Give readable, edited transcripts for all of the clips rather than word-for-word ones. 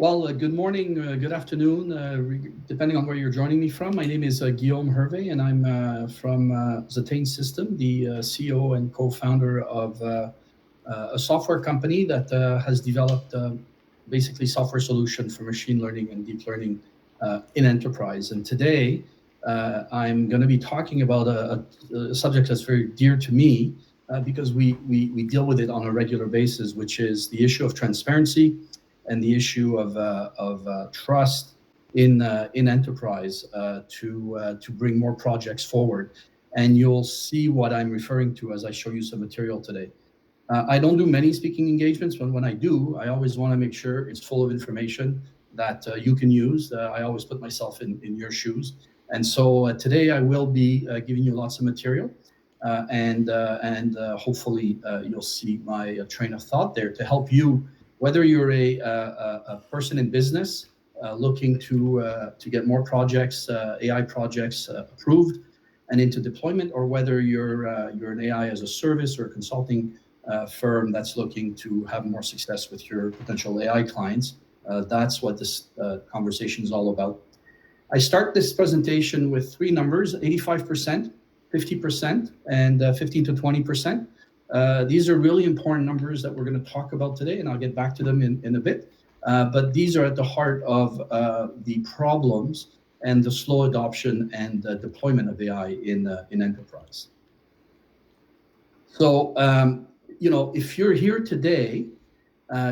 Good morning, good afternoon, depending on where you're joining me from. My name is Guillaume Hervé, and I'm from Zetane System, the CEO and co-founder of a software company that has developed basically software solution for machine learning and deep learning in enterprise. And today, I'm going to be talking about a subject that's very dear to me because we deal with it on a regular basis, which is the issue of transparency and the issue of trust in enterprise to bring more projects forward. And you'll see what I'm referring to as I show you some material today. I don't do many speaking engagements, but when I do, I always want to make sure it's full of information that you can use. I always put myself in your shoes. And so today I will be giving you lots of material. And hopefully you'll see my train of thought there to help you, whether you're a person in business looking to get more projects, AI projects approved and into deployment, or whether you're an AI as a service or a consulting firm that's looking to have more success with your potential AI clients. That's what this conversation is all about. I start this presentation with three numbers: 85%, 50%, and 15 to 20%. These are really important numbers that we're going to talk about today, and I'll get back to them in a bit. But these are at the heart of the problems and the slow adoption and deployment of AI in enterprise. So, if you're here today,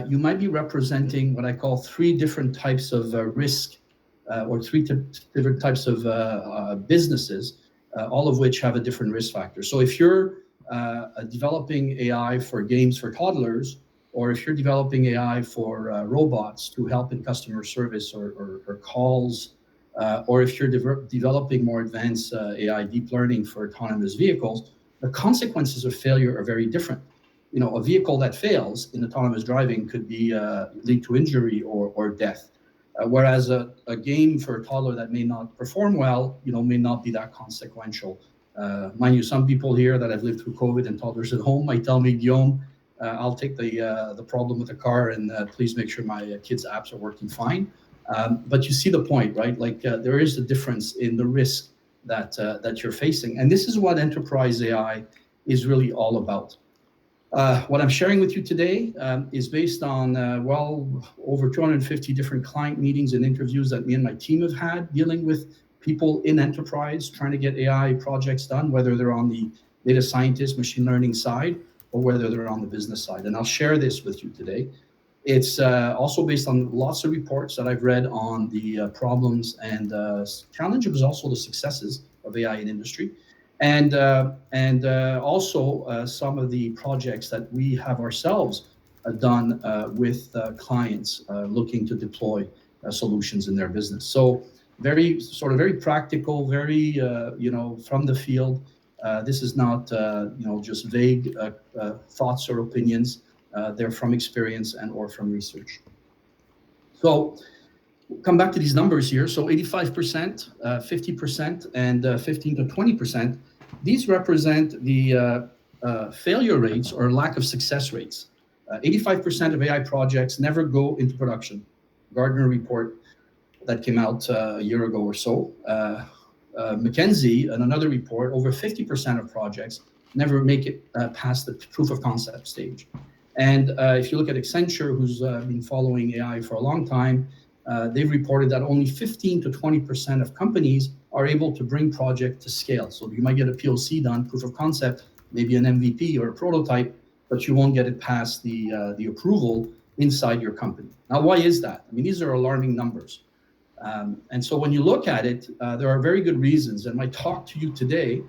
you might be representing what I call three different types of risk or three different types of businesses, all of which have a different risk factor. So if you're developing AI for games for toddlers, or if you're developing AI for robots to help in customer service or calls, or if you're developing more advanced AI deep learning for autonomous vehicles, the consequences of failure are very different. A vehicle that fails in autonomous driving could be lead to injury or death. Whereas a game for a toddler that may not perform well, may not be that consequential. Mind you, some people here that have lived through COVID and toddlers at home might tell me, Guillaume, I'll take the problem with the car and please make sure my kids' apps are working fine. But you see the point, right? Like there is a difference in the risk that you're facing. And this is what enterprise AI is really all about. What I'm sharing with you today is based on, over 250 different client meetings and interviews that me and my team have had dealing with people in enterprise trying to get AI projects done, whether they're on the data scientist, machine learning side, or whether they're on the business side. And I'll share this with you today. It's also based on lots of reports that I've read on the problems and challenges, but also the successes of AI in industry. And also some of the projects that we have ourselves done with clients looking to deploy solutions in their business. So very practical, very from the field. This is not just vague thoughts or opinions. They're from experience and or from research. So come back to these numbers here. So 85%, 50%, and 15 to 20%. These represent the failure rates or lack of success rates. 85% of AI projects never go into production. Gartner report that came out a year ago or so. McKinsey, and another report, over 50% of projects never make it past the proof of concept stage. And if you look at Accenture, who's been following AI for a long time, they've reported that only 15 to 20% of companies are able to bring project to scale. So you might get a POC done, proof of concept, maybe an MVP or a prototype, but you won't get it past the approval inside your company. Now, why is that? I mean, these are alarming numbers. And so when you look at it, there are very good reasons. And my talk to you today,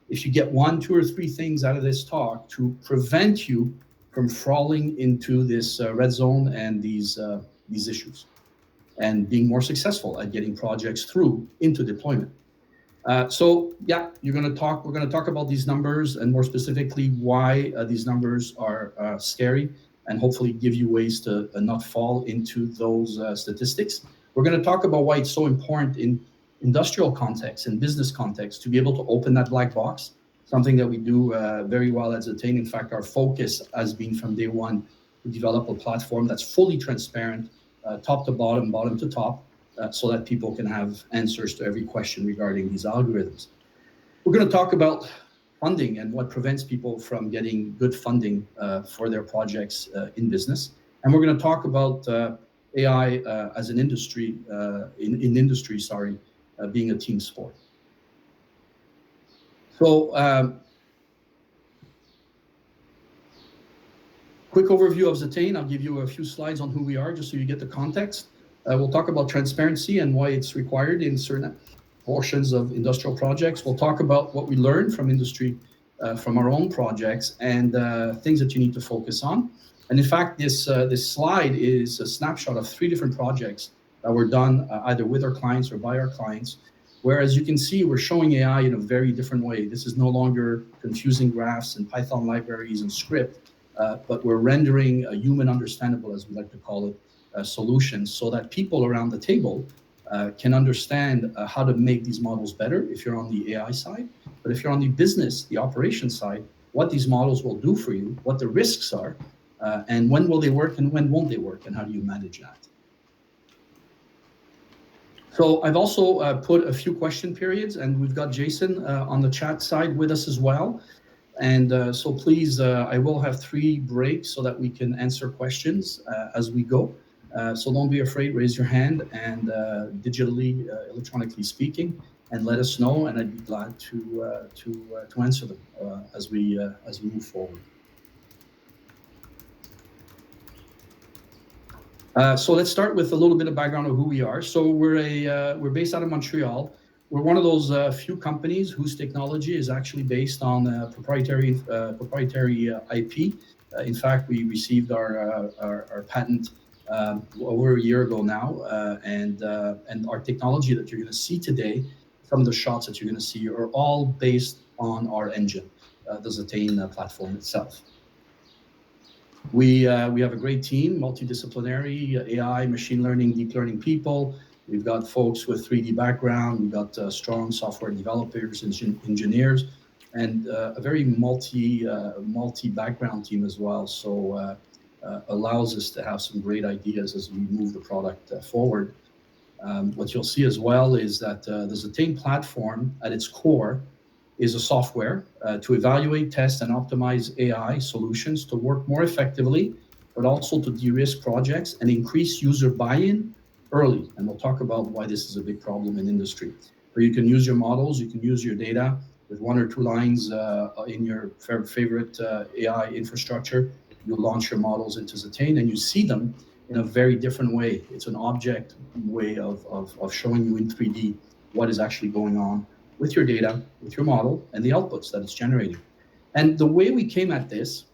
if you get 1, 2, or 3 things out of this talk to prevent you from falling into this red zone and these issues, and being more successful at getting projects through into deployment. We're going to talk about these numbers and more specifically why these numbers are scary, and hopefully give you ways to not fall into those statistics. We're going to talk about why it's so important in industrial context and business context to be able to open that black box, something that we do very well at Zetane. In fact, our focus has been from day one to develop a platform that's fully transparent top to bottom, bottom to top, so that people can have answers to every question regarding these algorithms. We're going to talk about funding and what prevents people from getting good funding for their projects in business. And we're going to talk about AI as an industry, in industry, being a team sport. So, quick overview of Zetane. I'll give you a few slides on who we are, just so you get the context. We'll talk about transparency and why it's required in certain portions of industrial projects. We'll talk about what we learned from industry, from our own projects, and things that you need to focus on. And in fact, this slide is a snapshot of 3 different projects that were done either with our clients or by our clients, where, as you can see, we're showing AI in a very different way. This is no longer confusing graphs and Python libraries and script, but we're rendering a human understandable, as we like to call it, solutions, so that people around the table can understand how to make these models better if you're on the AI side. But if you're on the business, the operation side, what these models will do for you, what the risks are, and when will they work and when won't they work, and how do you manage that? So I've also put a few question periods, and we've got Jason on the chat side with us as well. And so please, I will have 3 breaks so that we can answer questions as we go. So don't be afraid, raise your hand, and digitally, electronically speaking, and let us know, and I'd be glad to answer them as we move forward. So let's start with a little bit of background of who we are. So we're based out of Montreal. We're one of those few companies whose technology is actually based on proprietary IP. In fact, we received our patent over a year ago now, and our technology that you're going to see today, some of the shots that you're going to see, are all based on our engine, the Zetane platform itself. We have a great team, multidisciplinary, AI, machine learning, deep learning people. We've got folks with 3D background. We've got strong software developers, engineers, and a very multi-background team as well. So allows us to have some great ideas as we move the product forward. What you'll see as well is that the Zetane platform at its core is a software to evaluate, test, and optimize AI solutions to work more effectively, but also to de-risk projects and increase user buy-in early. And we'll talk about why this is a big problem in industry. Where you can use your models, you can use your data with 1 or 2 lines in your favorite AI infrastructure. You launch your models into Zetane, and you see them in a very different way. It's an object way of showing you in 3D what is actually going on with your data, with your model, and the outputs that it's generating. And the way we came at this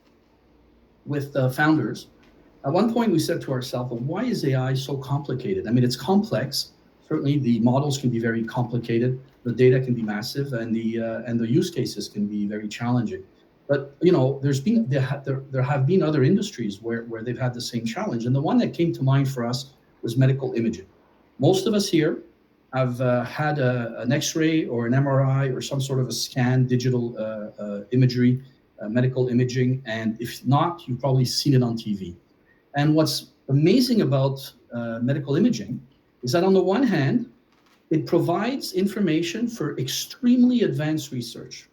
with the founders, at one point we said to ourselves, well, why is AI so complicated? I mean, it's complex. Certainly the models can be very complicated, the data can be massive, and the use cases can be very challenging. But there have been other industries where they've had the same challenge, and the one that came to mind for us was medical imaging. Most of us here have had an X-ray or an MRI or some sort of a scan, digital imagery, medical imaging, and if not, you've probably seen it on TV. And what's amazing about medical imaging is that on the one hand, it provides information for extremely advanced research.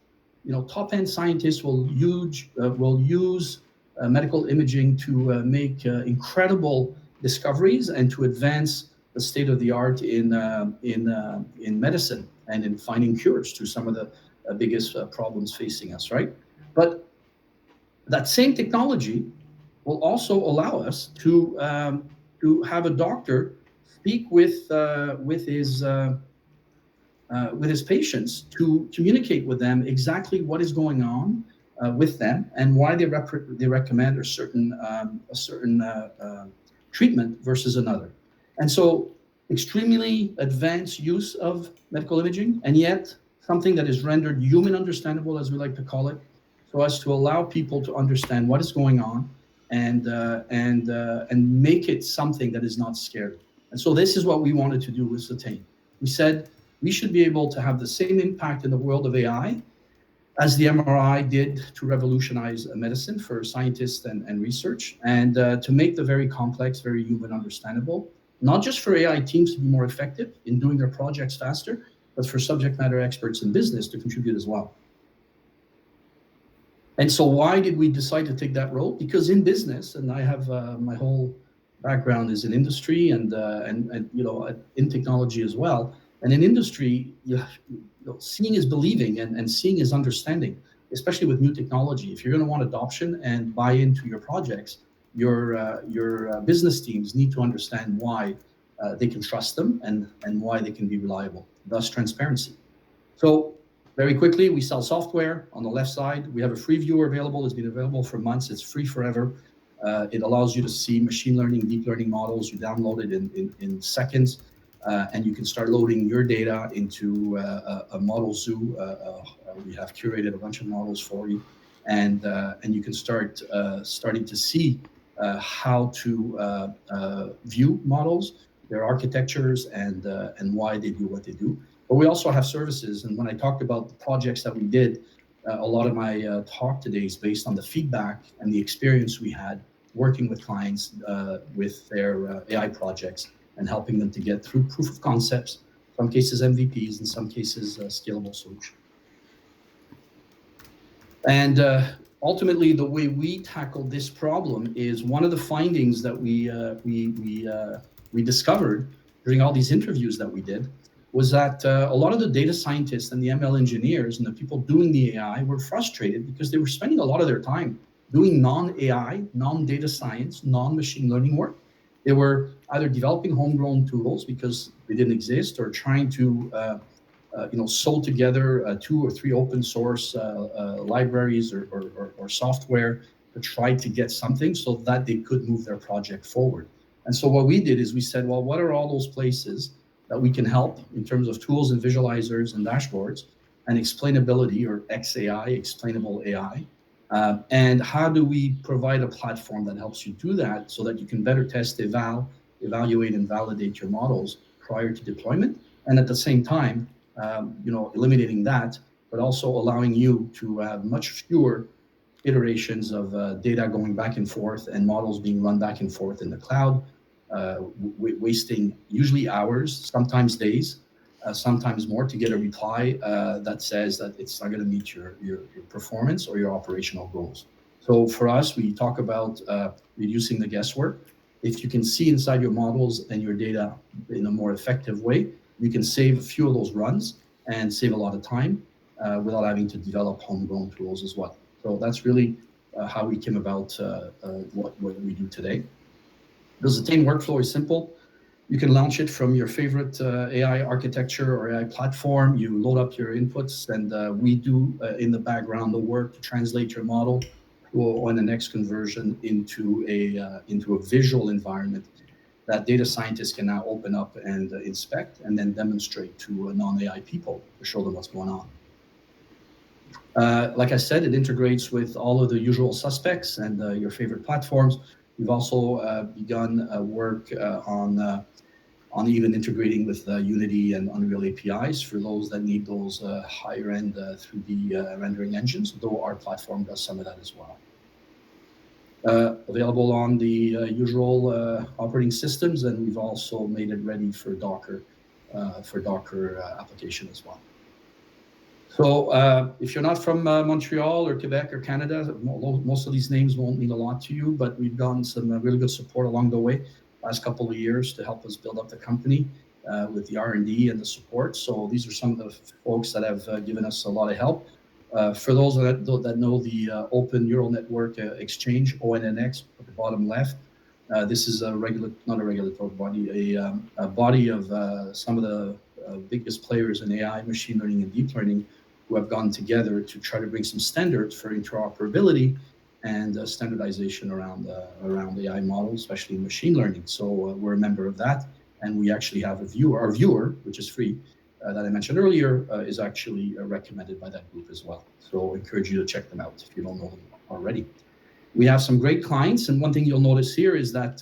Top-end scientists will use medical imaging to make incredible discoveries and to advance the state of the art in medicine and in finding cures to some of the biggest problems facing us, right? But that same technology will also allow us to have a doctor speak with his patients, to communicate with them exactly what is going on with them and why they recommend a certain treatment versus another. And so extremely advanced use of medical imaging, and yet something that is rendered human understandable, as we like to call it, so as to allow people to understand what is going on and make it something that is not scary. And so this is what we wanted to do with Zetane. We said we should be able to have the same impact in the world of AI as the MRI did to revolutionize medicine for scientists and research, and to make the very complex, very human understandable, not just for AI teams to be more effective in doing their projects faster, but for subject matter experts in business to contribute as well. And so why did we decide to take that role? Because in business, and I have my whole background is in industry and in technology as well. And in industry, seeing is believing and seeing is understanding, especially with new technology. If you're going to want adoption and buy into your projects, your business teams need to understand why they can trust them and why they can be reliable, thus transparency. So very quickly, we sell software. On the left side, we have a free viewer available. It's been available for months. It's free forever. It allows you to see machine learning, deep learning models. You download it in seconds, and you can start loading your data into a model zoo. We have curated a bunch of models for you, and you can starting to see how to view models, their architectures, and why they do what they do. But we also have services, and when I talked about the projects that we did, a lot of my talk today is based on the feedback and the experience we had working with clients with their AI projects and helping them to get through proof of concepts, some cases MVPs, in some cases scalable solutions. And ultimately, the way we tackled this problem is one of the findings that we discovered during all these interviews that we did was that a lot of the data scientists and the ML engineers and the people doing the AI were frustrated because they were spending a lot of their time doing non-AI, non-data science, non-machine learning work. They were either developing homegrown tools because they didn't exist, or trying to sew together 2 or 3 open source libraries or software to try to get something so that they could move their project forward. And so what we did is we said, well, what are all those places that we can help in terms of tools and visualizers and dashboards and explainability, or XAI, explainable AI, and how do we provide a platform that helps you do that so that you can better test, evaluate, and validate your models prior to deployment, and at the same time, eliminating that, but also allowing you to have much fewer iterations of data going back and forth and models being run back and forth in the cloud, wasting usually hours, sometimes days, sometimes more to get a reply that says that it's not going to meet your performance or your operational goals. So for us, we talk about reducing the guesswork. If you can see inside your models and your data in a more effective way, you can save a few of those runs and save a lot of time without having to develop homegrown tools as well. So that's really how we came about what we do today. The Zetane workflow is simple. You can launch it from your favorite AI architecture or AI platform. You load up your inputs, and we do in the background the work to translate your model on the next conversion into a visual environment that data scientists can now open up and inspect and then demonstrate to non-AI people to show them what's going on. Like I said, it integrates with all of the usual suspects and your favorite platforms. We've also begun work on even integrating with Unity and Unreal APIs for those that need those higher-end 3D rendering engines, though our platform does some of that as well. Available on the usual operating systems, and we've also made it ready for Docker application as well. So if you're not from Montreal or Quebec or Canada, most of these names won't mean a lot to you, but we've gotten some really good support along the way last couple of years to help us build up the company with the R&D and the support. So these are some of the folks that have given us a lot of help. For those that know the Open Neural Network Exchange, ONNX, at the bottom left, this is not a regulatory body, a body of some of the biggest players in AI, machine learning, and deep learning, who have gone together to try to bring some standards for interoperability and standardization around AI models, especially in machine learning. So we're a member of that, and we actually have our viewer, which is free, that I mentioned earlier, is actually recommended by that group as well. So I encourage you to check them out if you don't know them already. We have some great clients, and one thing you'll notice here is that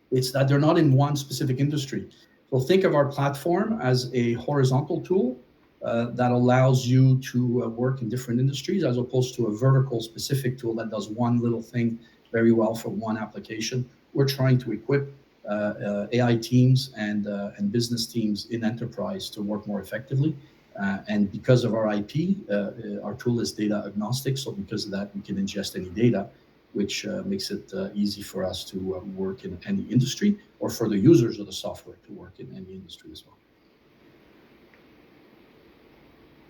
it's that they're not in one specific industry. So think of our platform as a horizontal tool that allows you to work in different industries as opposed to a vertical specific tool that does one little thing very well for one application. We're trying to equip AI teams and business teams in enterprise to work more effectively. And because of our IP, our tool is data agnostic. So because of that, we can ingest any data, which makes it easy for us to work in any industry, or for the users of the software to work in any industry as well.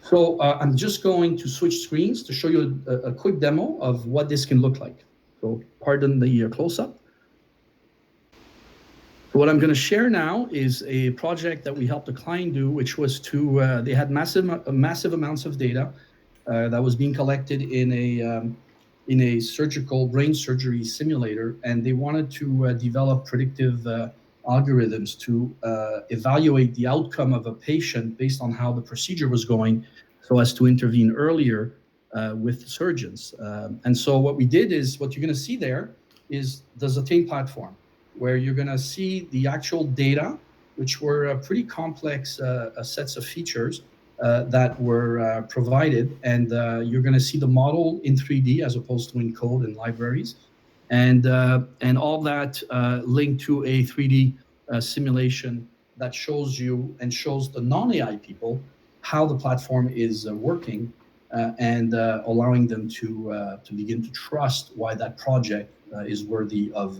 So I'm just going to switch screens to show you a quick demo of what this can look like. So pardon the close-up. So what I'm going to share now is a project that we helped a client do, which was to, they had massive amounts of data that was being collected in a surgical brain surgery simulator, and they wanted to develop predictive algorithms to evaluate the outcome of a patient based on how the procedure was going, so as to intervene earlier with surgeons. And so what we did is, what you're going to see there is the Zetane platform, where you're going to see the actual data, which were pretty complex sets of features that were provided, and you're going to see the model in 3D as opposed to in code and libraries, and all that linked to a 3D simulation that shows you and shows the non-AI people how the platform is working, and allowing them to begin to trust why that project is worthy of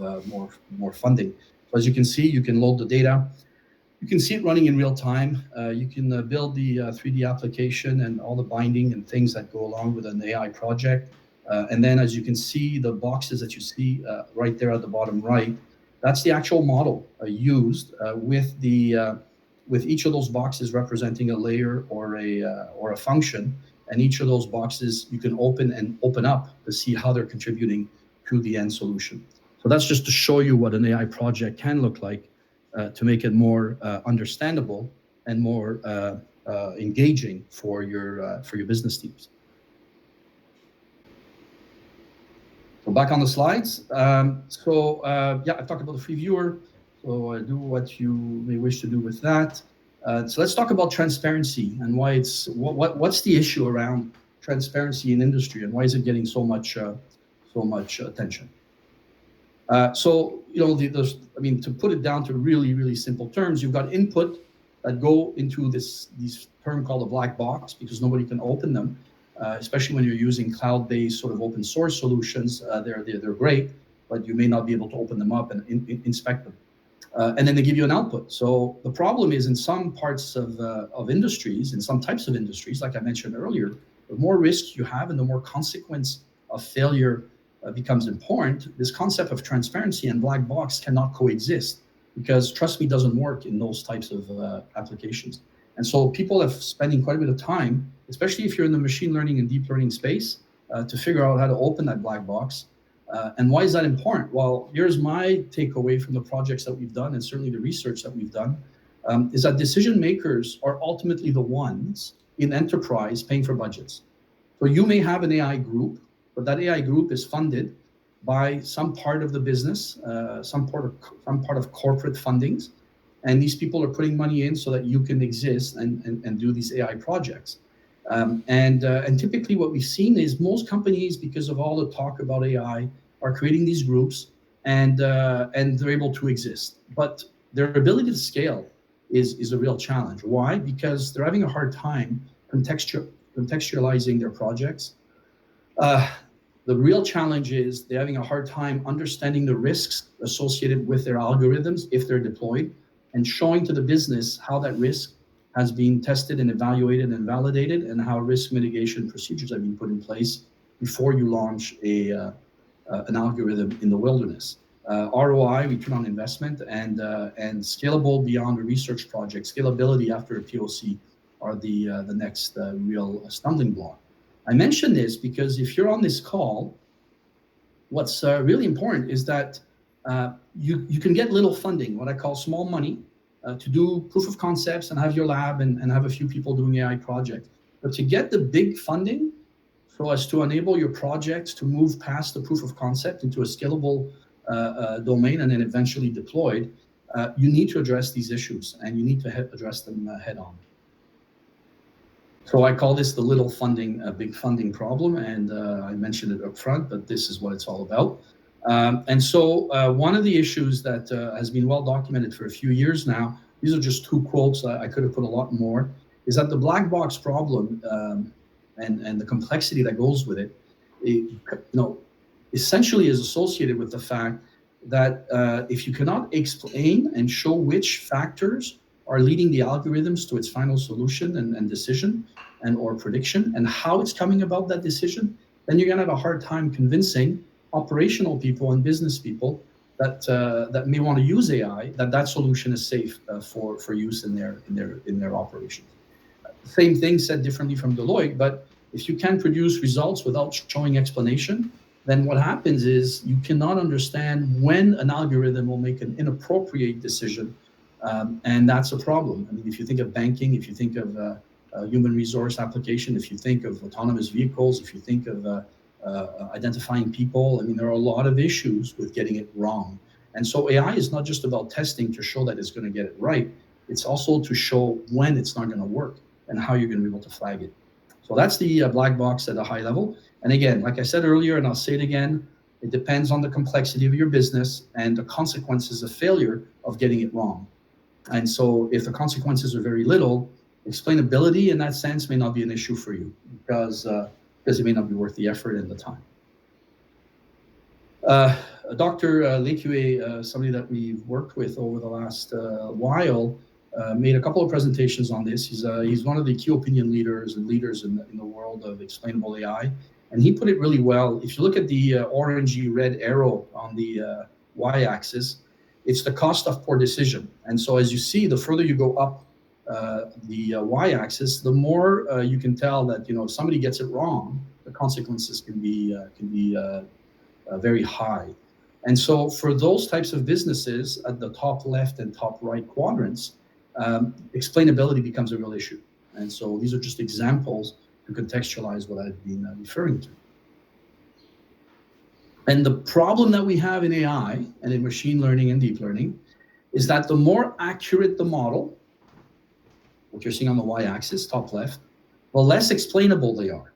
more funding. So as you can see, you can load the data. You can see it running in real time. You can build the 3D application and all the binding and things that go along with an AI project. And then, as you can see, the boxes that you see right there at the bottom right, that's the actual model used with each of those boxes representing a layer or a function. And each of those boxes you can open up to see how they're contributing to the end solution. So that's just to show you what an AI project can look like, to make it more understandable and more engaging for your business teams. So back on the slides. Yeah, I've talked about the free viewer. So do what you may wish to do with that. So let's talk about transparency and why what's the issue around transparency in industry, and why is it getting so much attention? So to put it down to really simple terms, you've got input that go into these term called a black box, because nobody can open them, especially when you're using cloud-based sort of open source solutions. They're great, but you may not be able to open them up and inspect them. And then they give you an output. So the problem is, in some parts of industries, in some types of industries, like I mentioned earlier, the more risk you have and the more consequence of failure becomes important, this concept of transparency and black box cannot coexist, because trust me doesn't work in those types of applications. And so people are spending quite a bit of time, especially if you're in the machine learning and deep learning space, to figure out how to open that black box. And why is that important? Well, here's my takeaway from the projects that we've done, and certainly the research that we've done, is that decision makers are ultimately the ones in enterprise paying for budgets. So you may have an AI group, but that AI group is funded by some part of the business, some part of corporate fundings, and these people are putting money in so that you can exist and do these AI projects. And typically what we've seen is most companies, because of all the talk about AI, are creating these groups, and they're able to exist. But their ability to scale is a real challenge. Why? Because they're having a hard time contextualizing their projects. The real challenge is they're having a hard time understanding the risks associated with their algorithms if they're deployed, and showing to the business how that risk has been tested and evaluated and validated, and how risk mitigation procedures have been put in place before you launch an algorithm in the wilderness. ROI, return on investment, and scalable beyond a research project, scalability after a POC are the next real stumbling block. I mention this because if you're on this call, what's really important is that you can get little funding, what I call small money, to do proof of concepts and have your lab and have a few people doing AI projects. But to get the big funding, so as to enable your projects to move past the proof of concept into a scalable domain and then eventually deployed, you need to address these issues, and you need to address them head on. So I call this the little funding, big funding problem, and I mentioned it up front, but this is what it's all about. And so one of the issues that has been well documented for a few years now, these are just two quotes, I could have put a lot more, is that the black box problem and the complexity that goes with it, essentially is associated with the fact that if you cannot explain and show which factors are leading the algorithms to its final solution and decision or prediction, and how it's coming about that decision, then you're going to have a hard time convincing operational people and business people that may want to use AI, that solution is safe for use in their operations. Same thing said differently from Deloitte, but if you can produce results without showing explanation, then what happens is you cannot understand when an algorithm will make an inappropriate decision, and that's a problem. I mean, if you think of banking, if you think of human resource application, if you think of autonomous vehicles, if you think of identifying people, I mean, there are a lot of issues with getting it wrong. And so AI is not just about testing to show that it's going to get it right, it's also to show when it's not going to work and how you're going to be able to flag it. So that's the black box at a high level. And again, like I said earlier, and I'll say it again, it depends on the complexity of your business and the consequences of failure of getting it wrong. And so if the consequences are very little, explainability in that sense may not be an issue for you because it may not be worth the effort and the time. Dr. Lecuyer, somebody that we've worked with over the last while, made a couple of presentations on this. He's one of the key opinion leaders and leaders in the world of explainable AI. And he put it really well. If you look at the orangey red arrow on the y-axis, it's the cost of poor decision. And so as you see, the further you go up the y-axis, the more you can tell that, if somebody gets it wrong, the consequences can be very high. And so for those types of businesses at the top left and top right quadrants, explainability becomes a real issue. And so these are just examples to contextualize what I've been referring to. And the problem that we have in AI and in machine learning and deep learning is that the more accurate the model, what you're seeing on the y-axis, top left, the less explainable they are.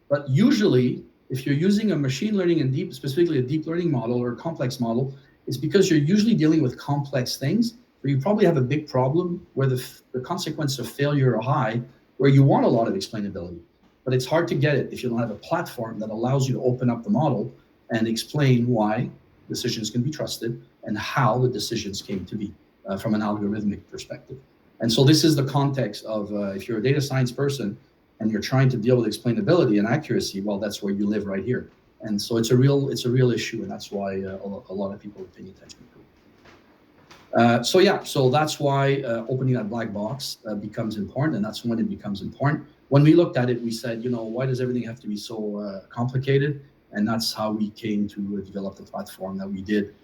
But usually, if you're using a machine learning and specifically a deep learning model or a complex model, it's because you're usually dealing with complex things where you probably have a big problem where the consequences of failure are high, where you want a lot of explainability. But it's hard to get it if you don't have a platform that allows you to open up the model and explain why decisions can be trusted and how the decisions came to be from an algorithmic perspective. And so this is the context of if you're a data science person and you're trying to deal with explainability and accuracy, well, that's where you live right here. And so it's a real issue, and that's why a lot of people are paying attention to it. So that's why opening that black box becomes important, and that's when it becomes important. When we looked at it, we said, why does everything have to be so complicated? And that's how we came to develop the platform that we did.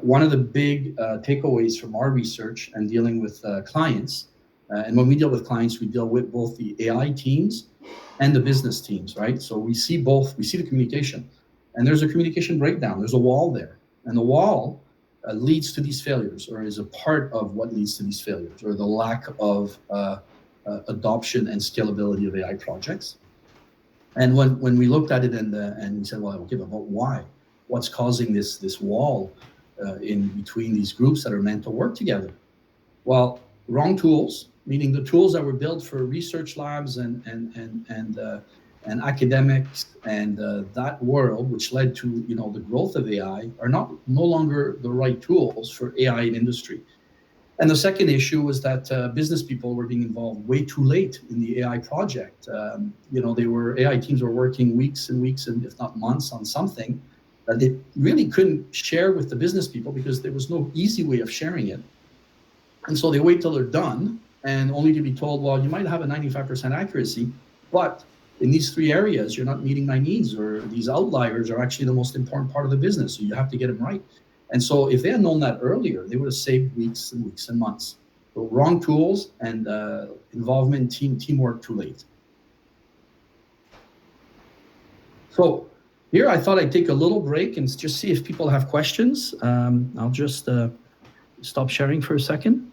One of the big takeaways from our research and dealing with clients, and when we deal with clients, we deal with both the AI teams and the business teams, right? So we see both, we see the communication, and there's a communication breakdown. There's a wall there, and the wall leads to these failures, or is a part of what leads to these failures, or the lack of adoption and scalability of AI projects. And when we looked at it and we said, well, okay, but why? What's causing this wall in between these groups that are meant to work together? Well, wrong tools, meaning the tools that were built for research labs and academics and that world, which led to the growth of AI, are no longer the right tools for AI in industry. And the second issue was that business people were being involved way too late in the AI project. AI teams were working weeks and weeks, and if not months, on something that they really couldn't share with the business people because there was no easy way of sharing it. And so they wait till they're done, and only to be told, well, you might have a 95% accuracy, but in these three areas, you're not meeting my needs, or these outliers are actually the most important part of the business, so you have to get them right. And so if they had known that earlier, they would have saved weeks and weeks and months. So wrong tools and involvement, teamwork too late. So here I thought I'd take a little break and just see if people have questions. I'll just stop sharing for a second.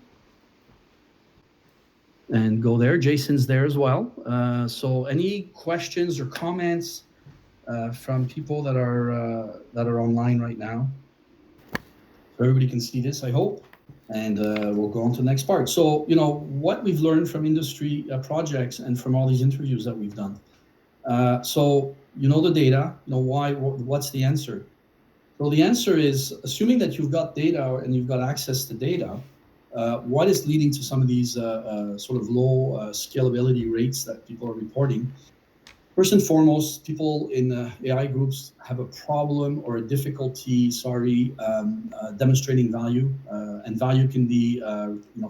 and go there. Jason's there as well. So any questions or comments from people that are online right now? So everybody can see this, I hope. And we'll go on to the next part. So, what we've learned from industry projects and from all these interviews that we've done. So, the data, what's the answer? Well, the answer is, assuming that you've got data and you've got access to data, what is leading to some of these sort of low scalability rates that people are reporting? First and foremost, people in AI groups have a problem or a difficulty, demonstrating value. And value can be,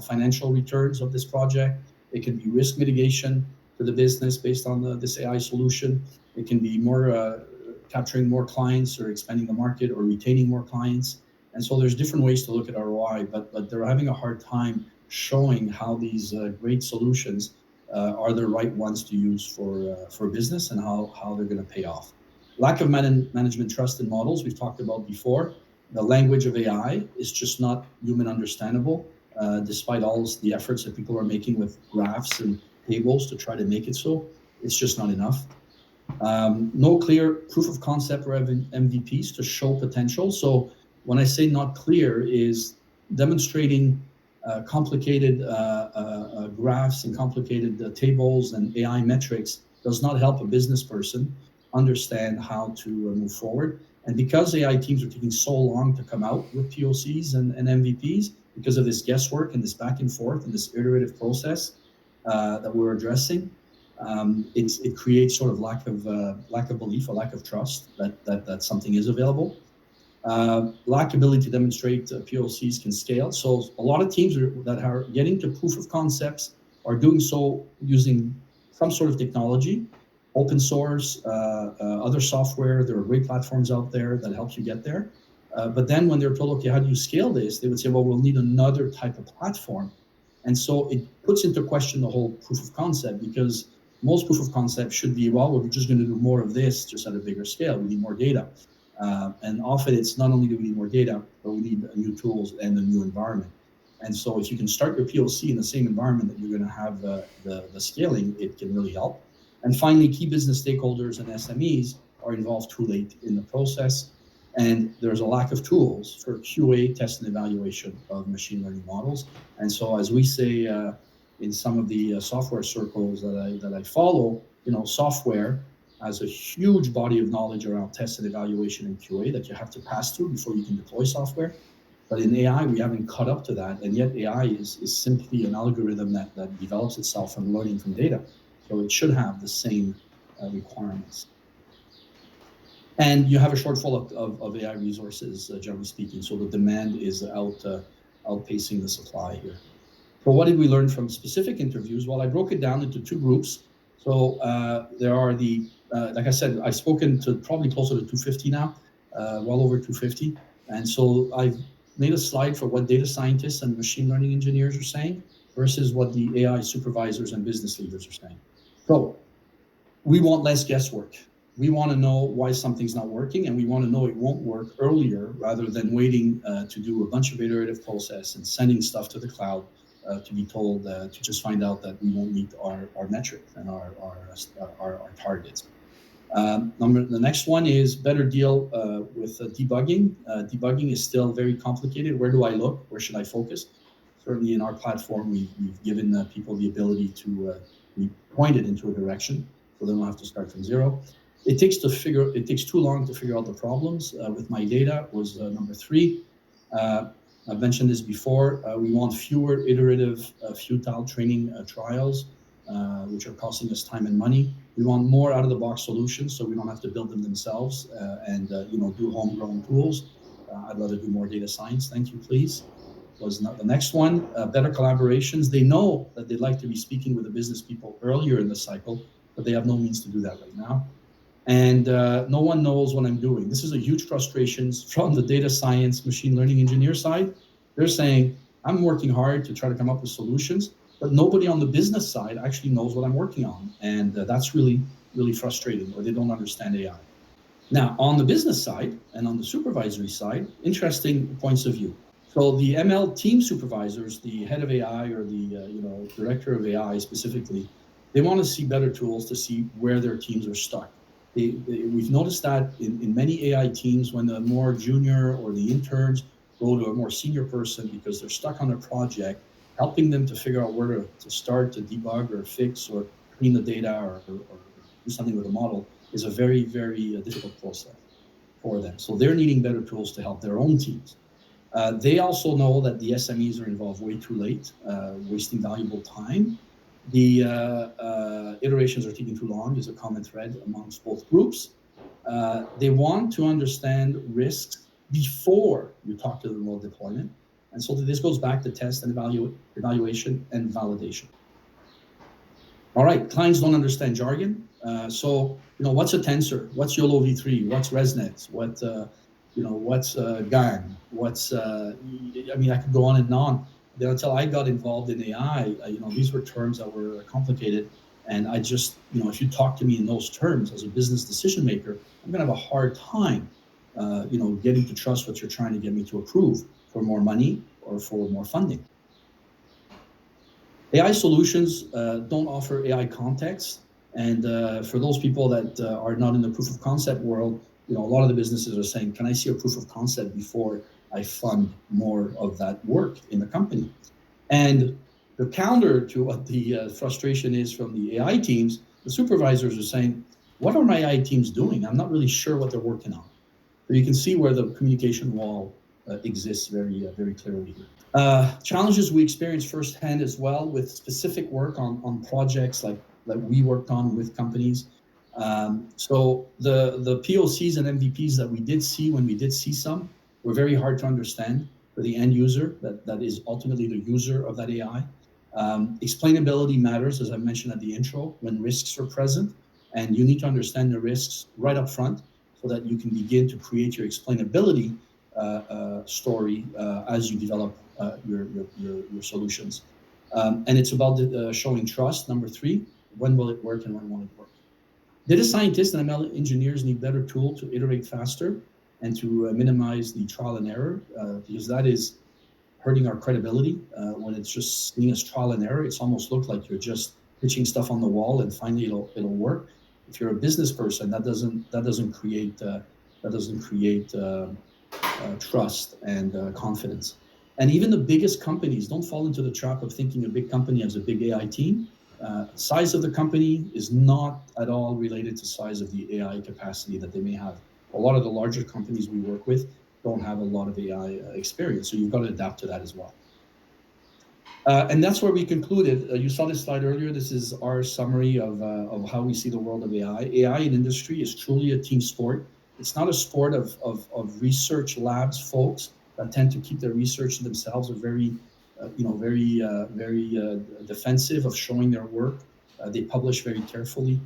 financial returns of this project. It can be risk mitigation to the business based on this AI solution. It can be more capturing more clients or expanding the market or retaining more clients. And so there's different ways to look at ROI, but they're having a hard time showing how these great solutions are the right ones to use for business and how they're going to pay off. Lack of management trust in models, we've talked about before. The language of AI is just not human understandable, despite all the efforts that people are making with graphs and tables to try to make it so. It's just not enough. No clear proof of concept or MVPs to show potential. So when I say not clear, is demonstrating complicated graphs and complicated tables and AI metrics does not help a business person understand how to move forward. And because AI teams are taking so long to come out with POCs and MVPs, because of this guesswork and this back and forth and this iterative process that we're addressing, it creates sort of lack of belief or lack of trust that something is available. Lack ability to demonstrate POCs can scale. So a lot of teams that are getting to proof of concepts are doing so using some sort of technology, open source, other software. There are great platforms out there that help you get there. But then when they're told, okay, how do you scale this? They would say, well, we'll need another type of platform. And so it puts into question the whole proof of concept, because most proof of concept should be, well, we're just going to do more of this, just at a bigger scale. We need more data. And often it's not only do we need more data, but we need new tools and a new environment. And so if you can start your POC in the same environment that you're going to have the scaling, it can really help. And finally, key business stakeholders and SMEs are involved too late in the process. And there's a lack of tools for QA, test and evaluation of machine learning models. And so as we say in some of the software circles that I follow, software has a huge body of knowledge around test and evaluation and QA that you have to pass through before you can deploy software. But in AI, we haven't caught up to that. And yet AI is simply an algorithm that develops itself from learning from data. So it should have the same requirements. And you have a shortfall of AI resources, generally speaking. So the demand is outpacing the supply here. So what did we learn from specific interviews? Well, I broke it down into two groups. So there are like I said, I've spoken to probably closer to 250 now, well over 250. And so I've made a slide for what data scientists and machine learning engineers are saying versus what the AI supervisors and business leaders are saying. So we want less guesswork. We want to know why something's not working, and we want to know it won't work earlier rather than waiting to do a bunch of iterative process and sending stuff to the cloud to be told to just find out that we won't meet our metrics and our targets. The next one is better deal with debugging. Debugging is still very complicated. Where do I look? Where should I focus? Certainly in our platform, we've given people the ability to be pointed into a direction, so they don't have to start from zero. It takes too long to figure out the problems. With my data was number 3. I've mentioned this before. We want fewer iterative, futile training trials, which are costing us time and money. We want more out-of-the-box solutions, so we don't have to build them themselves and do homegrown tools. I'd rather do more data science. Thank you, please. Was not the next one. Better collaborations. They know that they'd like to be speaking with the business people earlier in the cycle, but they have no means to do that right now. And no one knows what I'm doing. This is a huge frustration from the data science, machine learning engineer side. They're saying, I'm working hard to try to come up with solutions, but nobody on the business side actually knows what I'm working on. And that's really, really frustrating, or they don't understand AI. Now, on the business side and on the supervisory side, interesting points of view. So the ML team supervisors, the head of AI or the director of AI specifically, they want to see better tools to see where their teams are stuck. We've noticed that in many AI teams, when the more junior or the interns go to a more senior person because they're stuck on a project, helping them to figure out where to start to debug or fix or clean the data or do something with the model is a very, very difficult process for them. So they're needing better tools to help their own teams. They also know that the SMEs are involved way too late, wasting valuable time. The iterations are taking too long is a common thread amongst both groups. They want to understand risks before you talk to them about deployment. And so this goes back to test and evaluation and validation. All right, clients don't understand jargon. So, what's a tensor? What's YOLO v3? What's ResNet? What's GAN? I could go on and on. Then until I got involved in AI, these were terms that were complicated. And I just, if you talk to me in those terms as a business decision maker, I'm going to have a hard time, getting to trust what you're trying to get me to approve for more money or for more funding. AI solutions don't offer AI context. And for those people that are not in the proof of concept world, a lot of the businesses are saying, can I see a proof of concept before I fund more of that work in the company? And the counter to what the frustration is from the AI teams, the supervisors are saying, what are my AI teams doing? I'm not really sure what they're working on. So you can see where the communication wall exists very, very clearly here. Challenges we experience firsthand as well with specific work on projects like that we worked on with companies. So the POCs and MVPs that we did see when we did see some were very hard to understand for the end user that is ultimately the user of that AI. Explainability matters, as I mentioned at the intro, when risks are present, and you need to understand the risks right up front so that you can begin to create your explainability story as you develop your solutions. And it's about showing trust. Number 3, when will it work and when won't it work? Data scientists and ML engineers need better tools to iterate faster and to minimize the trial and error, because that is hurting our credibility. When it's just seen as trial and error, it's almost looked like you're just pitching stuff on the wall and finally it'll work. If you're a business person, that doesn't create trust and confidence. And even the biggest companies don't fall into the trap of thinking a big company has a big AI team. Size of the company is not at all related to size of the AI capacity that they may have. A lot of the larger companies we work with don't have a lot of AI experience, so you've got to adapt to that as well. And that's where we concluded. You saw this slide earlier. This is our summary of how we see the world of AI. AI in industry is truly a team sport. It's not a sport of research labs folks that tend to keep their research to themselves, are very defensive of showing their work. They publish very carefully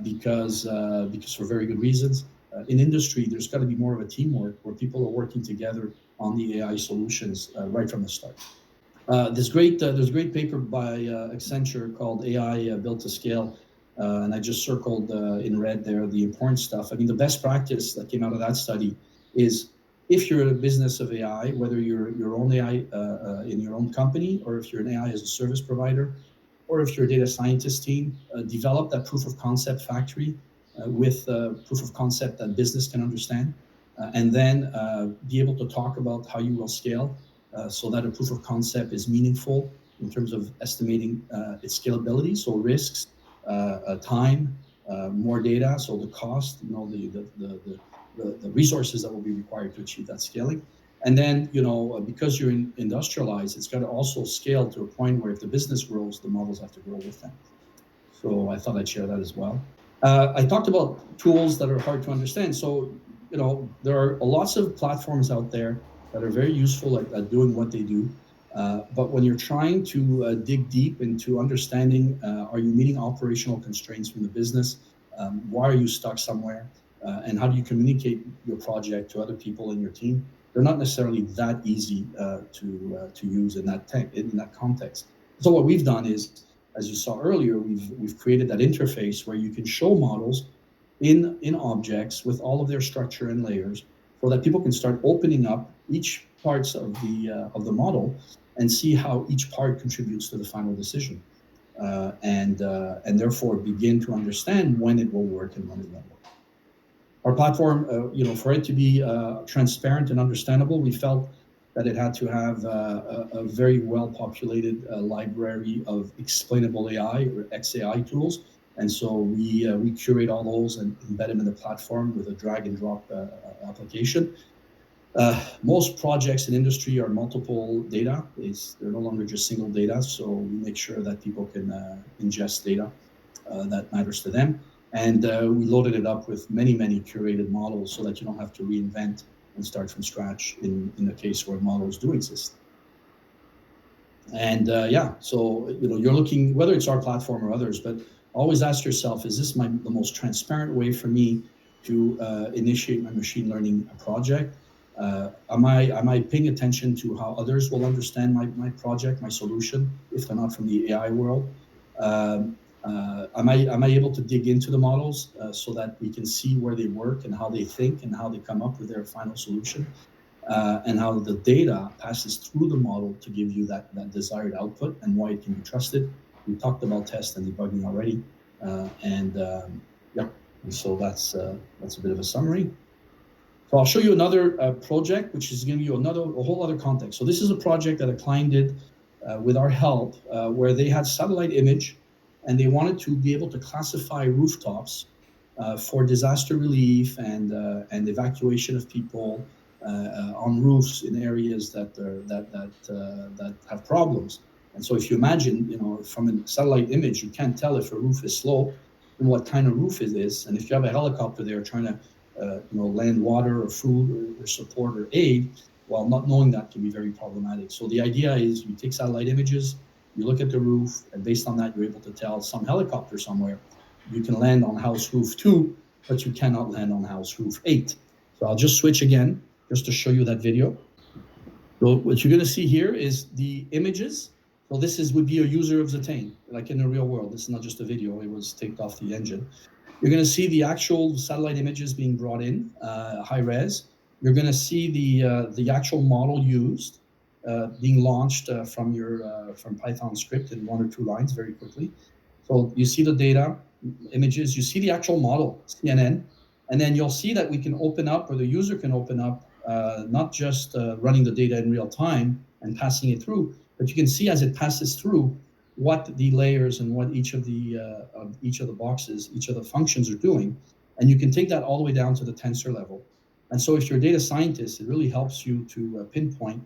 because for very good reasons. In industry, there's got to be more of a teamwork where people are working together on the AI solutions right from the start. There's a great paper by Accenture called AI Built to Scale, and I just circled in red there the important stuff. I mean, the best practice that came out of that study is if you're a business of AI, whether you're your own AI in your own company, or if you're an AI as a service provider, or if you're a data scientist team, develop that proof of concept factory with proof of concept that business can understand, and then be able to talk about how you will scale so that a proof of concept is meaningful in terms of estimating its scalability, so risks, time, more data, so the cost, the resources that will be required to achieve that scaling. And then, because you're industrialized, it's got to also scale to a point where if the business grows, the models have to grow with them. So I thought I'd share that as well. I talked about tools that are hard to understand. So, there are lots of platforms out there that are very useful at doing what they do. But when you're trying to dig deep into understanding, are you meeting operational constraints from the business? Why are you stuck somewhere? And how do you communicate your project to other people in your team? They're not necessarily that easy to use in that context. So what we've done is, as you saw earlier, we've created that interface where you can show models in objects with all of their structure and layers so that people can start opening up each parts of the model and see how each part contributes to the final decision, and therefore begin to understand when it will work and when it won't work. Our platform, for it to be transparent and understandable, we felt that it had to have a very well-populated library of explainable AI or XAI tools. And so we curate all those and embed them in the platform with a drag and drop application. Most projects in industry are multiple data. They're no longer just single data. So we make sure that people can ingest data that matters to them. And we loaded it up with many, many curated models so that you don't have to reinvent and start from scratch in the case where models do exist. And so you're looking, whether it's our platform or others, but always ask yourself, is this the most transparent way for me to initiate my machine learning project? Am I paying attention to how others will understand my project, my solution, if they're not from the AI world? Am I able to dig into the models so that we can see where they work and how they think and how they come up with their final solution, and how the data passes through the model to give you that desired output and why it can be trusted? We talked about test and debugging already, and so that's a bit of a summary. So I'll show you another project, which is giving you a whole other context. So this is a project that a client did with our help, where they had satellite image, and they wanted to be able to classify rooftops for disaster relief and evacuation of people on roofs in areas that have problems. And so if you imagine, from a satellite image, you can't tell if a roof is sloped and what kind of roof it is. And if you have a helicopter there trying to land water or food or support or aid, well, not knowing that can be very problematic. So the idea is you take satellite images, you look at the roof, and based on that, you're able to tell some helicopter somewhere, you can land on house roof 2, but you cannot land on house roof 8. So I'll just switch again, just to show you that video. So what you're going to see here is the images. So this would be a user of Zetane, like in the real world. This is not just a video, it was taped off the engine. You're going to see the actual satellite images being brought in, high res. You're going to see the actual model used being launched from Python script in 1 or 2 lines very quickly. So you see the data, images, you see the actual model, CNN, and then you'll see that we can open up, or the user can open up, not just running the data in real time and passing it through, but you can see as it passes through what the layers and what each of the boxes, each of the functions are doing. And you can take that all the way down to the tensor level. And so if you're a data scientist, it really helps you to pinpoint,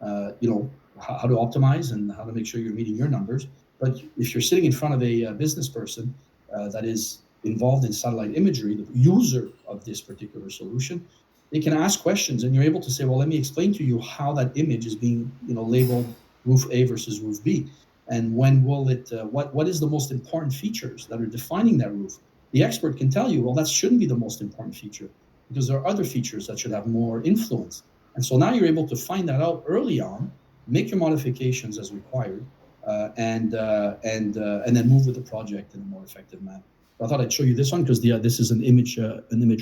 how to optimize and how to make sure you're meeting your numbers. But if you're sitting in front of a business person that is involved in satellite imagery, the user of this particular solution, they can ask questions, and you're able to say, well, let me explain to you how that image is being labeled roof A versus roof B. And when will it, what is the most important features that are defining that roof? The expert can tell you, well, that shouldn't be the most important feature, because there are other features that should have more influence. And so now you're able to find that out early on, make your modifications as required, and then move with the project in a more effective manner. I thought I'd show you this one because this is an image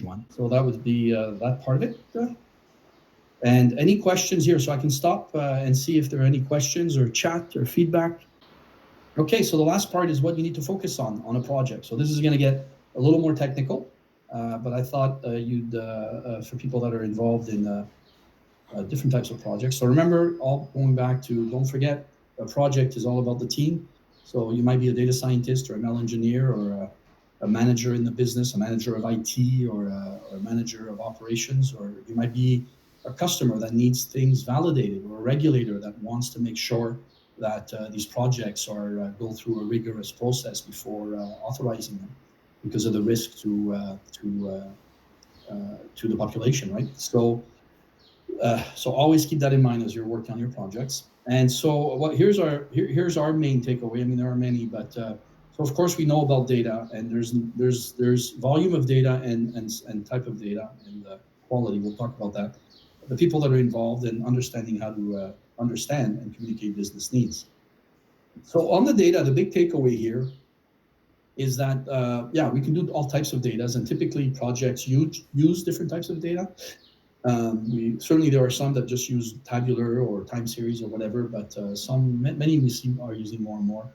one. So that would be that part of it. And any questions here? So I can stop and see if there are any questions or chat or feedback. Okay, so the last part is what you need to focus on a project. So this is going to get a little more technical, but I thought for people that are involved in different types of projects. So remember, all going back to, don't forget, a project is all about the team. So you might be a data scientist or an ML engineer or a manager in the business, a manager of IT or a manager of operations, or you might be a customer that needs things validated, or a regulator that wants to make sure that these projects go through a rigorous process before authorizing them because of the risk to the population, right? So always keep that in mind as you're working on your projects. And so here's our main takeaway. I mean, there are many, but so of course we know about data, and there's volume of data and type of data and quality. We'll talk about that. The people that are involved in understanding how to understand and communicate business needs. So on the data, the big takeaway here is that, we can do all types of data, and typically projects use different types of data. Certainly there are some that just use tabular or time series or whatever, but many we see are using more and more,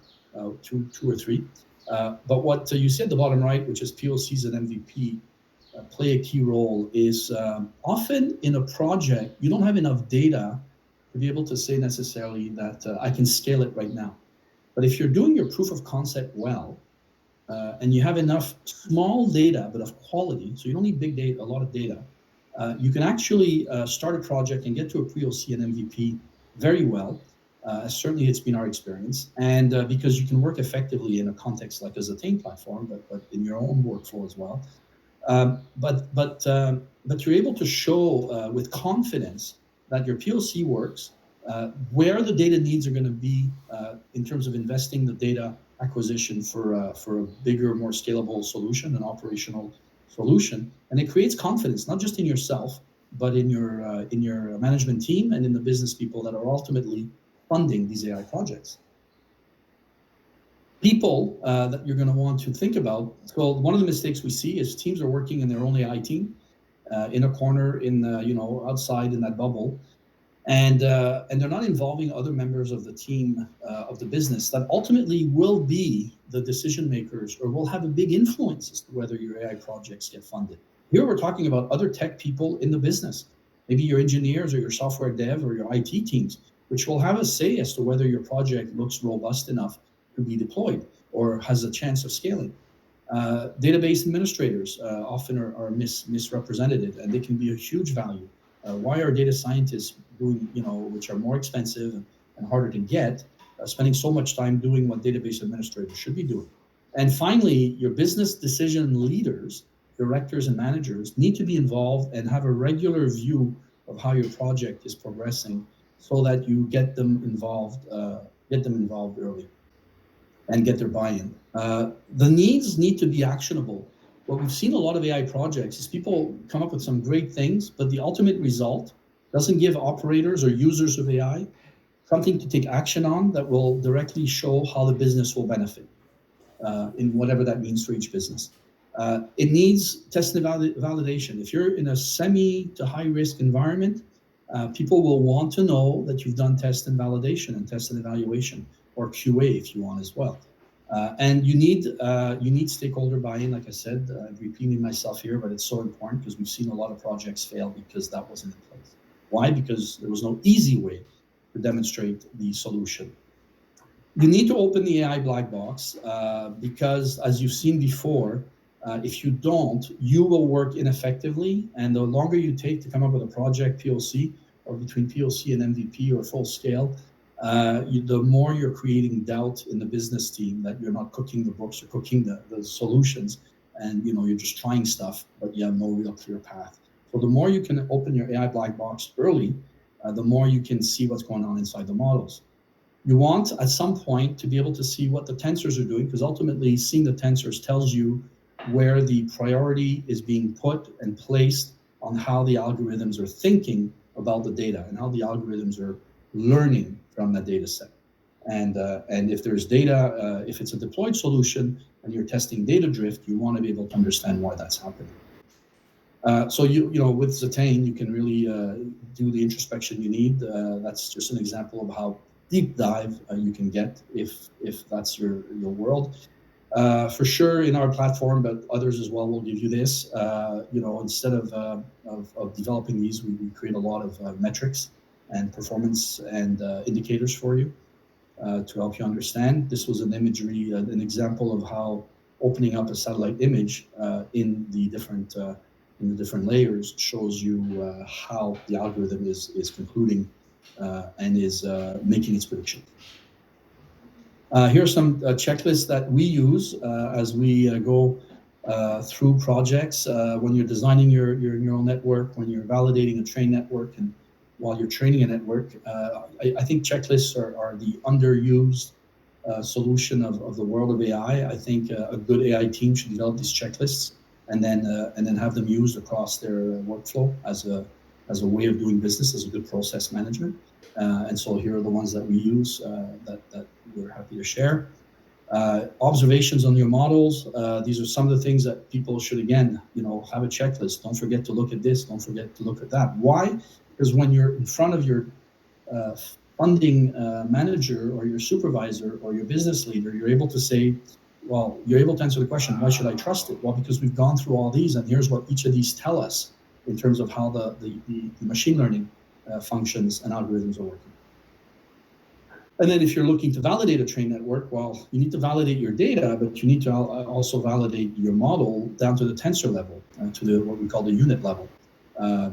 two or three. But what you see at the bottom right, which is POCs and MVP, play a key role, is often in a project, you don't have enough data to be able to say necessarily that I can scale it right now. But if you're doing your proof of concept well, and you have enough small data, but of quality, so you don't need big data, a lot of data, you can actually start a project and get to a POC and MVP very well. Certainly, it's been our experience, and because you can work effectively in a context like a Zetane platform, but in your own workflow as well. But you're able to show with confidence that your POC works, where the data needs are going to be in terms of investing the data acquisition for a bigger, more scalable solution, an operational solution, and it creates confidence not just in yourself, but in your management team and in the business people that are ultimately funding these AI projects. People that you're going to want to think about. So one of the mistakes we see is teams are working in their own AI team in a corner outside in that bubble, and they're not involving other members of the team of the business that ultimately will be the decision makers or will have a big influence as to whether your AI projects get funded. Here we're talking about other tech people in the business, maybe your engineers or your software dev or your IT teams, which will have a say as to whether your project looks robust enough to be deployed or has a chance of scaling. Database administrators often are misrepresented, and they can be a huge value. Why are data scientists doing, which are more expensive and harder to get, spending so much time doing what database administrators should be doing? And finally, your business decision leaders, directors and managers need to be involved and have a regular view of how your project is progressing so that you get them involved early and get their buy-in. The needs need to be actionable. What we've seen a lot of AI projects is people come up with some great things, but the ultimate result doesn't give operators or users of AI something to take action on that will directly show how the business will benefit in whatever that means for each business. It needs test and validation. If you're in a semi to high risk environment, people will want to know that you've done test and validation and test and evaluation, or QA if you want as well. And you need stakeholder buy-in. Like I said, I'm repeating myself here, but it's so important because we've seen a lot of projects fail because that wasn't in place. Why? Because there was no easy way to demonstrate the solution. You need to open the AI black box because, as you've seen before, if you don't, you will work ineffectively. And the longer you take to come up with a project POC, or between POC and MVP or full scale, the more you're creating doubt in the business team that you're not cooking the books, you're cooking the solutions, and you're just trying stuff, but you have no real clear path. So the more you can open your AI black box early, the more you can see what's going on inside the models. You want, at some point, to be able to see what the tensors are doing, because ultimately seeing the tensors tells you where the priority is being put and placed on how the algorithms are thinking about the data and how the algorithms are learning from that data set. And if there's data, if it's a deployed solution and you're testing data drift, you want to be able to understand why that's happening. So with Zetane, you can really do the introspection you need. That's just an example of how deep dive you can get if that's your world. For sure, in our platform, but others as well will give you this. Instead of developing these, we create a lot of metrics and performance and indicators for you to help you understand. This was an imagery, an example of how opening up a satellite image in the different layers shows you how the algorithm is concluding and is making its prediction. Here are some checklists that we use as we go through projects. When you're designing your neural network, when you're validating a trained network, and while you're training a network, I think checklists are the underused solution of the world of AI. I think a good AI team should develop these checklists and then have them used across their workflow as a way of doing business, as a good process management. And so here are the ones that we use that we're happy to share. Observations on your models. These are some of the things that people should, again, have a checklist. Don't forget to look at this. Don't forget to look at that. Why? Because when you're in front of your funding manager or your supervisor or your business leader, you're able to say, well, you're able to answer the question, why should I trust it? Well, because we've gone through all these, and here's what each of these tell us in terms of how the machine learning functions and algorithms are working. And then if you're looking to validate a trained network, well, you need to validate your data, but you need to also validate your model down to the tensor level, to what we call the unit level,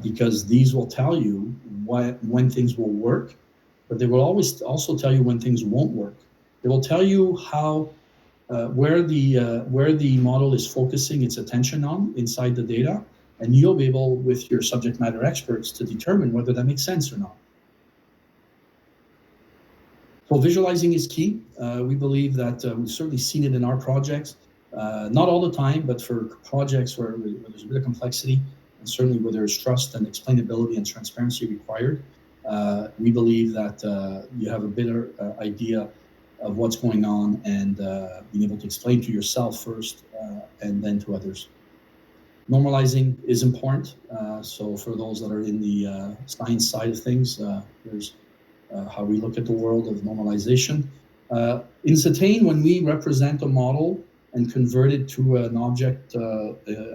because these will tell you when things will work, but they will always also tell you when things won't work. They will tell you how where the model is focusing its attention on inside the data, and you'll be able, with your subject matter experts, to determine whether that makes sense or not. So visualizing is key. We believe that we've certainly seen it in our projects, not all the time, but for projects where there's a bit of complexity, and certainly where there's trust and explainability and transparency required, we believe that you have a better idea of what's going on, and being able to explain to yourself first and then to others. Normalizing is important. So for those that are in the science side of things, there's how we look at the world of normalization. In Zetane, when we represent a model and convert it to an object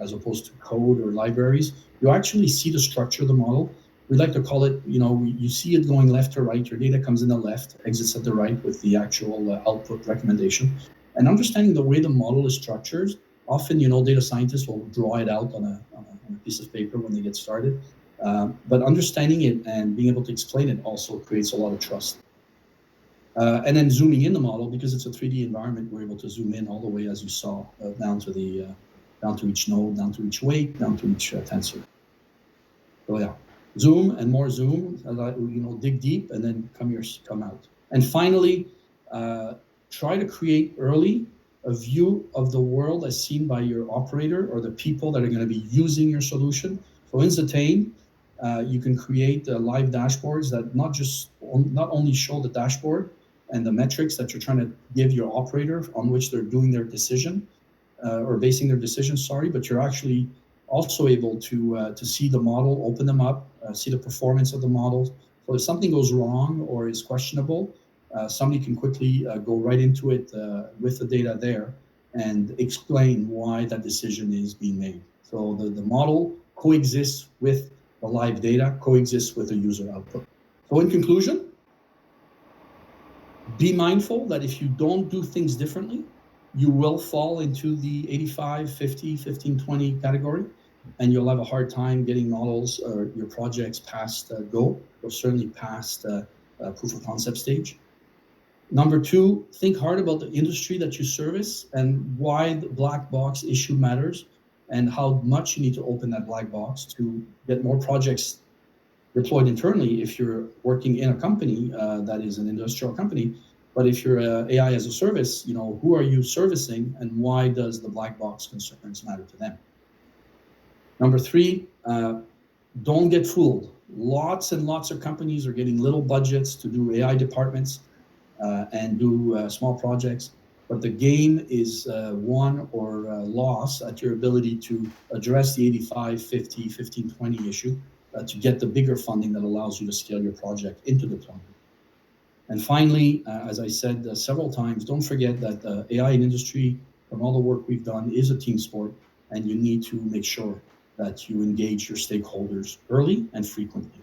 as opposed to code or libraries, you actually see the structure of the model. We like to call it, you see it going left to right, your data comes in the left, exits at the right with the actual output recommendation. And understanding the way the model is structured, often, data scientists will draw it out on a piece of paper when they get started. But understanding it and being able to explain it also creates a lot of trust. And then zooming in the model, because it's a 3D environment, we're able to zoom in all the way, as you saw, down to each node, down to each weight, down to each tensor. So yeah, zoom and more zoom, dig deep and then come out. And finally, try to create early a view of the world as seen by your operator or the people that are going to be using your solution. So in Zetane, you can create live dashboards that not only show the dashboard and the metrics that you're trying to give your operator on which they're doing their decision or basing their decision, but you're actually also able to see the model, open them up, see the performance of the models. So if something goes wrong or is questionable, somebody can quickly go right into it with the data there and explain why that decision is being made. So the model coexists with the live data, coexists with the user output. So in conclusion, be mindful that if you don't do things differently, you will fall into the 85, 50, 15, 20 category, and you'll have a hard time getting models or your projects past go, or certainly past proof of concept stage. Number two, think hard about the industry that you service and why the black box issue matters and how much you need to open that black box to get more projects deployed internally if you're working in a company that is an industrial company. But if you're AI as a service, who are you servicing and why does the black box concerns matter to them? Number three, don't get fooled. Lots and lots of companies are getting little budgets to do AI departments and do small projects, but the game is won or lost at your ability to address the 85, 50, 15, 20 issue to get the bigger funding that allows you to scale your project into deployment. And finally, as I said several times, don't forget that AI in industry, from all the work we've done, is a team sport, and you need to make sure that you engage your stakeholders early and frequently.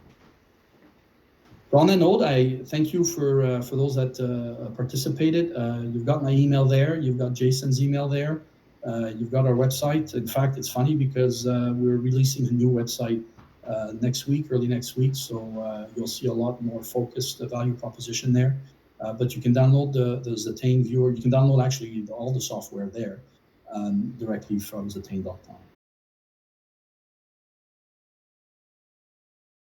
So on that note, I thank you for those that participated. You've got my email there. You've got Jason's email there. You've got our website. In fact, it's funny because we're releasing a new website early next week. So you'll see a lot more focused value proposition there. But you can download the Zetane viewer. You can download actually all the software there directly from Zetane.com.